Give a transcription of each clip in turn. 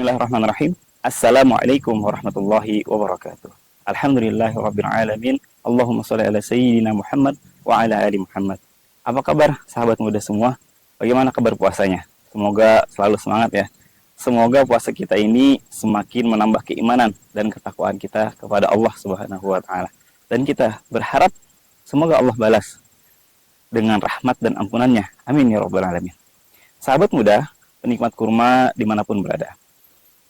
Bismillahirrahmanirrahim. Assalamualaikum warahmatullahi wabarakatuh. Alhamdulillahirabbil alamin. Allahumma shalli ala sayyidina Muhammad wa ala ali Muhammad. Apa kabar sahabat muda semua? Bagaimana kabar puasanya? Semoga selalu semangat ya. Semoga puasa kita ini semakin menambah keimanan dan ketakwaan kita kepada Allah Subhanahu wa taala. Dan kita berharap semoga Allah balas dengan rahmat dan ampunannya. Amin ya rabbal alamin. Sahabat muda, penikmat kurma dimanapun berada.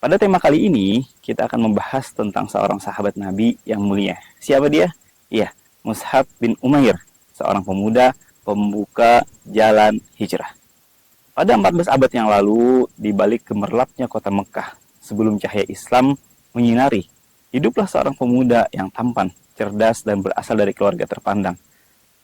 Pada tema kali ini, kita akan membahas tentang seorang sahabat Nabi yang mulia. Siapa dia? Iya, Mus'ab bin Umair, seorang pemuda pembuka jalan hijrah. Pada 14 abad yang lalu, di balik gemerlapnya kota Mekah, sebelum cahaya Islam menyinari, hiduplah seorang pemuda yang tampan, cerdas, dan berasal dari keluarga terpandang.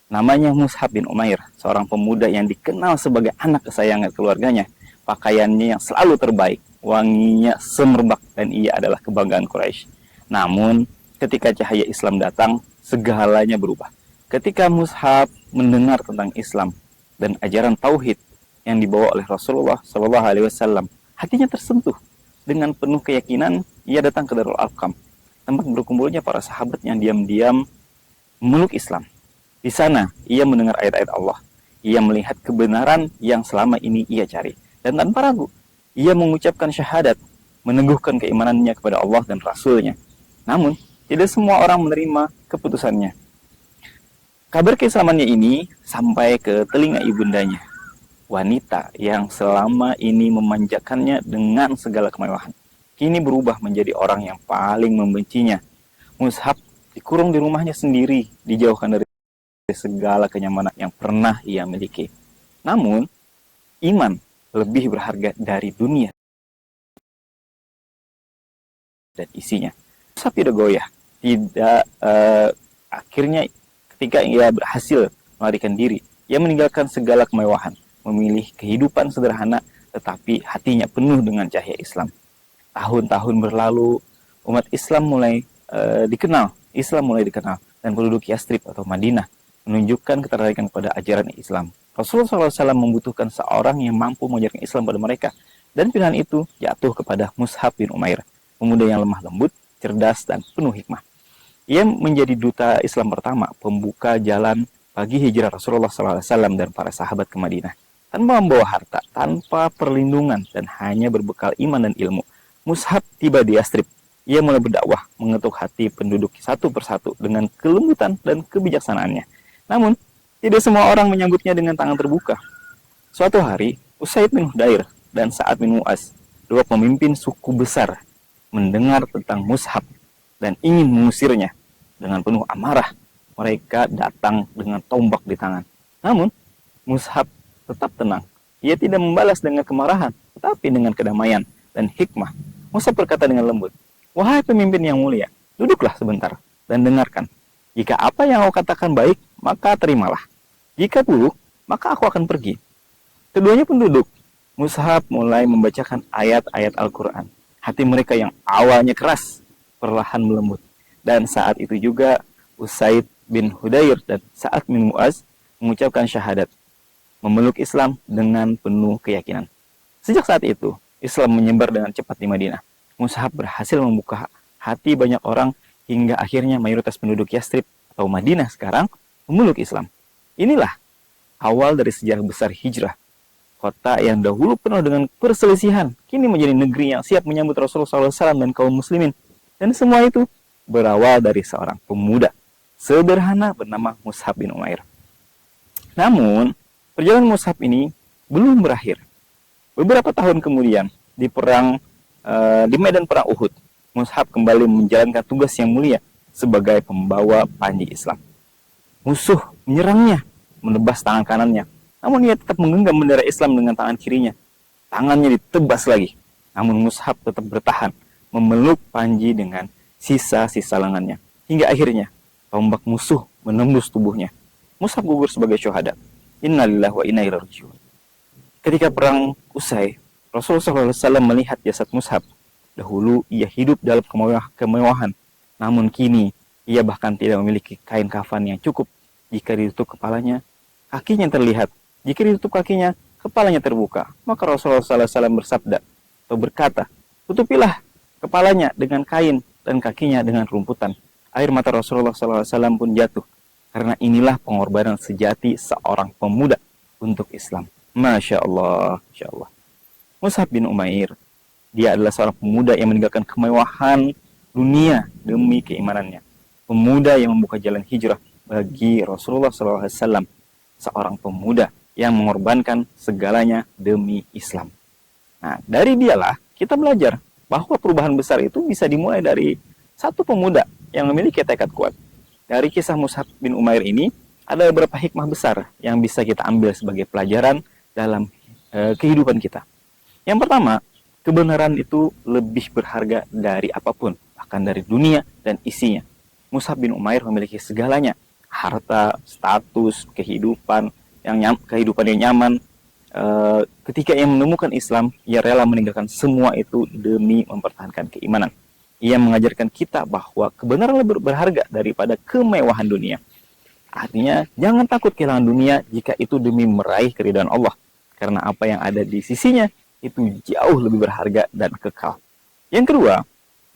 Namanya Mus'ab bin Umair, seorang pemuda yang dikenal sebagai anak kesayangan keluarganya. Pakaiannya yang selalu terbaik, wanginya semerbak, dan ia adalah kebanggaan Quraisy. Namun, ketika cahaya Islam datang, segalanya berubah. Ketika Mus'ab mendengar tentang Islam dan ajaran tauhid yang dibawa oleh Rasulullah SAW, hatinya tersentuh. Dengan penuh keyakinan, ia datang ke Darul Arqam, tempat berkumpulnya para sahabat yang diam-diam memeluk Islam. Di sana, ia mendengar ayat-ayat Allah. Ia melihat kebenaran yang selama ini ia cari. Dan tanpa ragu, ia mengucapkan syahadat, meneguhkan keimanannya kepada Allah dan Rasul-Nya. Namun, tidak semua orang menerima keputusannya. Kabar keislamannya ini sampai ke telinga ibundanya, wanita yang selama ini memanjakannya dengan segala kemewahan. Kini berubah menjadi orang yang paling membencinya. Mus'ab dikurung di rumahnya sendiri, dijauhkan dari segala kenyamanan yang pernah ia miliki. Namun, iman lebih berharga dari dunia dan isinya. Mus'ab tidak goyah, akhirnya ketika ia berhasil melarikan diri, ia meninggalkan segala kemewahan, memilih kehidupan sederhana, tetapi hatinya penuh dengan cahaya Islam. Tahun-tahun berlalu, umat Islam mulai dikenal, dan penduduk Yastrib atau Madinah menunjukkan ketertarikan pada ajaran Islam. Rasulullah SAW membutuhkan seorang yang mampu mengajarkan Islam pada mereka. Dan pilihan itu jatuh kepada Mus'ab bin Umair, pemuda yang lemah lembut, cerdas, dan penuh hikmah. Ia menjadi duta Islam pertama, pembuka jalan bagi hijrah Rasulullah SAW dan para sahabat ke Madinah. Tanpa membawa harta, tanpa perlindungan, dan hanya berbekal iman dan ilmu, Mus'ab tiba di Yastrib. Ia mulai berdakwah, mengetuk hati penduduk satu persatu dengan kelembutan dan kebijaksanaannya. Namun, tidak semua orang menyambutnya dengan tangan terbuka. Suatu hari, Usaid bin Hudair dan Sa'ad bin Mu'az, dua pemimpin suku besar, mendengar tentang Mus'ab dan ingin mengusirnya. Dengan penuh amarah, mereka datang dengan tombak di tangan. Namun, Mus'ab tetap tenang. Ia tidak membalas dengan kemarahan, tetapi dengan kedamaian dan hikmah. Mus'ab berkata dengan lembut, "Wahai pemimpin yang mulia, duduklah sebentar dan dengarkan. Jika apa yang kau katakan baik, maka terimalah. Jika buruk, maka aku akan pergi." Keduanya pun duduk. Mus'ab mulai membacakan ayat-ayat Al-Quran. Hati mereka yang awalnya keras, perlahan melembut. Dan saat itu juga, Usaid bin Hudair dan Sa'ad bin Mu'az mengucapkan syahadat, memeluk Islam dengan penuh keyakinan. Sejak saat itu, Islam menyebar dengan cepat di Madinah. Mus'ab berhasil membuka hati banyak orang, hingga akhirnya mayoritas penduduk Yastrib atau Madinah sekarang memeluk Islam. Inilah awal dari sejarah besar hijrah. Kota yang dahulu penuh dengan perselisihan, kini menjadi negeri yang siap menyambut Rasulullah SAW dan kaum muslimin. Dan semua itu berawal dari seorang pemuda sederhana bernama Mus'ab bin Umair. Namun, perjalanan Mus'ab ini belum berakhir. Beberapa tahun kemudian, di medan perang Uhud, Mus'ab kembali menjalankan tugas yang mulia sebagai pembawa panji Islam. Musuh menyerangnya, menebas tangan kanannya. Namun ia tetap menggenggam bendera Islam dengan tangan kirinya. Tangannya ditebas lagi. Namun Mus'ab tetap bertahan, memeluk panji dengan sisa-sisa lengannya. Hingga akhirnya, tombak musuh menembus tubuhnya. Mus'ab gugur sebagai syuhada. Innalillahi wa inna ilaihi raji'un. Ketika perang usai, Rasulullah SAW melihat jasad Mus'ab. Dahulu ia hidup dalam kemewahan, namun kini ia bahkan tidak memiliki kain kafan yang cukup. Jika ditutup kepalanya, kakinya terlihat. Jika ditutup kakinya, kepalanya terbuka. Maka Rasulullah SAW bersabda atau berkata, tutupilah kepalanya dengan kain dan kakinya dengan rumputan. Air mata Rasulullah SAW pun jatuh, karena inilah pengorbanan sejati seorang pemuda untuk Islam. Masya Allah, Masya Allah. Mus'ab bin Umair, dia adalah seorang pemuda yang meninggalkan kemewahan dunia demi keimanannya. Pemuda yang membuka jalan hijrah bagi Rasulullah SAW. Seorang pemuda yang mengorbankan segalanya demi Islam. Nah, dari dialah kita belajar bahwa perubahan besar itu bisa dimulai dari satu pemuda yang memiliki tekad kuat. Dari kisah Mus'ab bin Umair ini, ada beberapa hikmah besar yang bisa kita ambil sebagai pelajaran dalam kehidupan kita. Yang pertama, kebenaran itu lebih berharga dari apapun, bahkan dari dunia dan isinya. Mus'ab bin Umair memiliki segalanya, harta, status, kehidupan yang nyaman. Ketika ia menemukan Islam, ia rela meninggalkan semua itu demi mempertahankan keimanan. Ia mengajarkan kita bahwa kebenaran lebih berharga daripada kemewahan dunia. Artinya, jangan takut kehilangan dunia jika itu demi meraih keridhaan Allah. Karena apa yang ada di sisinya itu jauh lebih berharga dan kekal. Yang kedua,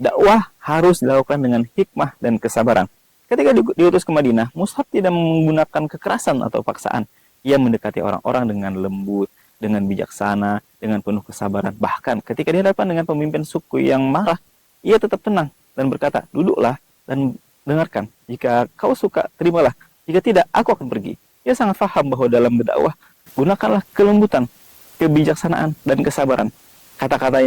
dakwah harus dilakukan dengan hikmah dan kesabaran. Ketika diutus ke Madinah, Mus'ab tidak menggunakan kekerasan atau paksaan. Ia mendekati orang-orang dengan lembut, dengan bijaksana, dengan penuh kesabaran. Bahkan ketika dihadapkan dengan pemimpin suku yang marah, ia tetap tenang dan berkata, duduklah dan dengarkan. Jika kau suka, terimalah. Jika tidak, aku akan pergi. Ia sangat paham bahwa dalam berdakwah, gunakanlah kelembutan, kebijaksanaan, dan kesabaran. Kata-kata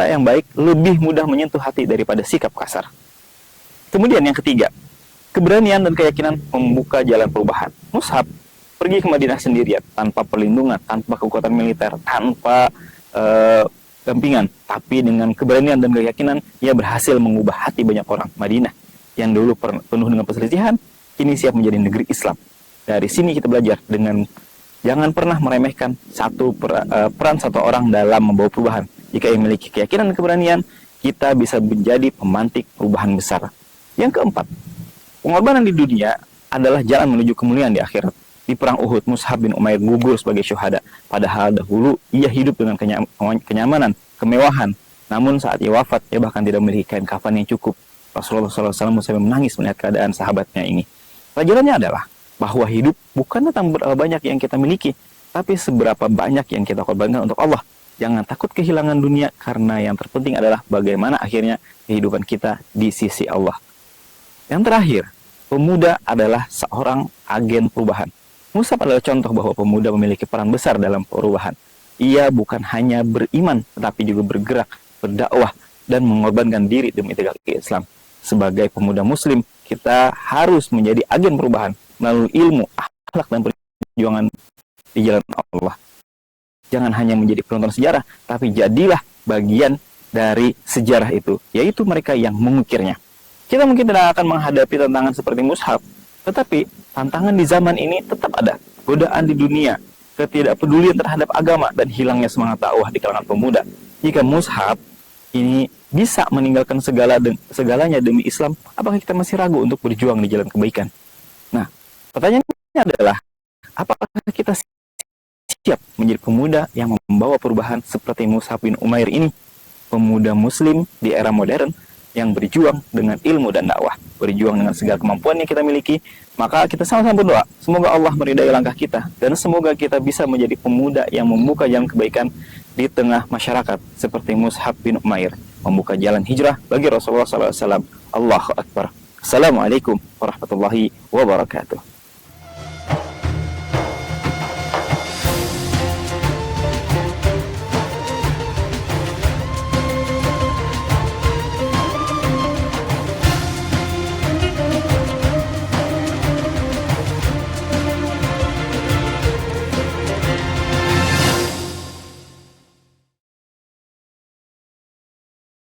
yang baik lebih mudah menyentuh hati daripada sikap kasar. Kemudian yang ketiga, keberanian dan keyakinan membuka jalan perubahan. Mus'ab pergi ke Madinah sendirian, tanpa perlindungan, tanpa kekuatan militer, tanpa dampingan. Tapi dengan keberanian dan keyakinan, ia berhasil mengubah hati banyak orang. Madinah, yang dulu penuh dengan perselisihan, kini siap menjadi negeri Islam. Dari sini kita belajar dengan jangan pernah meremehkan peran satu orang dalam membawa perubahan. Jika ia memiliki keyakinan dan keberanian, kita bisa menjadi pemantik perubahan besar. Yang keempat, pengorbanan di dunia adalah jalan menuju kemuliaan di akhirat. Di perang Uhud, Mus'ab bin Umair gugur sebagai syuhada. Padahal dahulu ia hidup dengan kenyamanan, kemewahan. Namun saat ia wafat, ia bahkan tidak memiliki kain kafan yang cukup. Rasulullah SAW sampai menangis melihat keadaan sahabatnya ini. Pelajarannya adalah bahwa hidup bukan tentang berapa banyak yang kita miliki, tapi seberapa banyak yang kita korbankan untuk Allah. Jangan takut kehilangan dunia, karena yang terpenting adalah bagaimana akhirnya kehidupan kita di sisi Allah. Yang terakhir, pemuda adalah seorang agen perubahan. Mus'ab adalah contoh bahwa pemuda memiliki peran besar dalam perubahan. Ia bukan hanya beriman, tetapi juga bergerak, berdakwah, dan mengorbankan diri demi tegaknya Islam. Sebagai pemuda muslim, kita harus menjadi agen perubahan melalui ilmu, akhlak, dan perjuangan di jalan Allah. Jangan hanya menjadi penonton sejarah, tapi jadilah bagian dari sejarah itu, yaitu mereka yang mengukirnya. Kita mungkin tidak akan menghadapi tantangan seperti Mus'ab, tetapi tantangan di zaman ini tetap ada. Godaan di dunia, ketidakpedulian terhadap agama, dan hilangnya semangat dakwah di kalangan pemuda. Jika Mus'ab ini bisa meninggalkan segalanya demi Islam, apakah kita masih ragu untuk berjuang di jalan kebaikan? Nah, pertanyaannya adalah, apakah kita siap menjadi pemuda yang membawa perubahan seperti Mus'ab bin Umair ini? Pemuda muslim di era modern yang berjuang dengan ilmu dan dakwah, berjuang dengan segala kemampuan yang kita miliki. Maka kita sama-sama berdoa, semoga Allah meridai langkah kita, dan semoga kita bisa menjadi pemuda yang membuka jalan kebaikan di tengah masyarakat, seperti Mus'ab bin Umair, membuka jalan hijrah bagi Rasulullah SAW. Allahu Akbar. Assalamualaikum warahmatullahi wabarakatuh.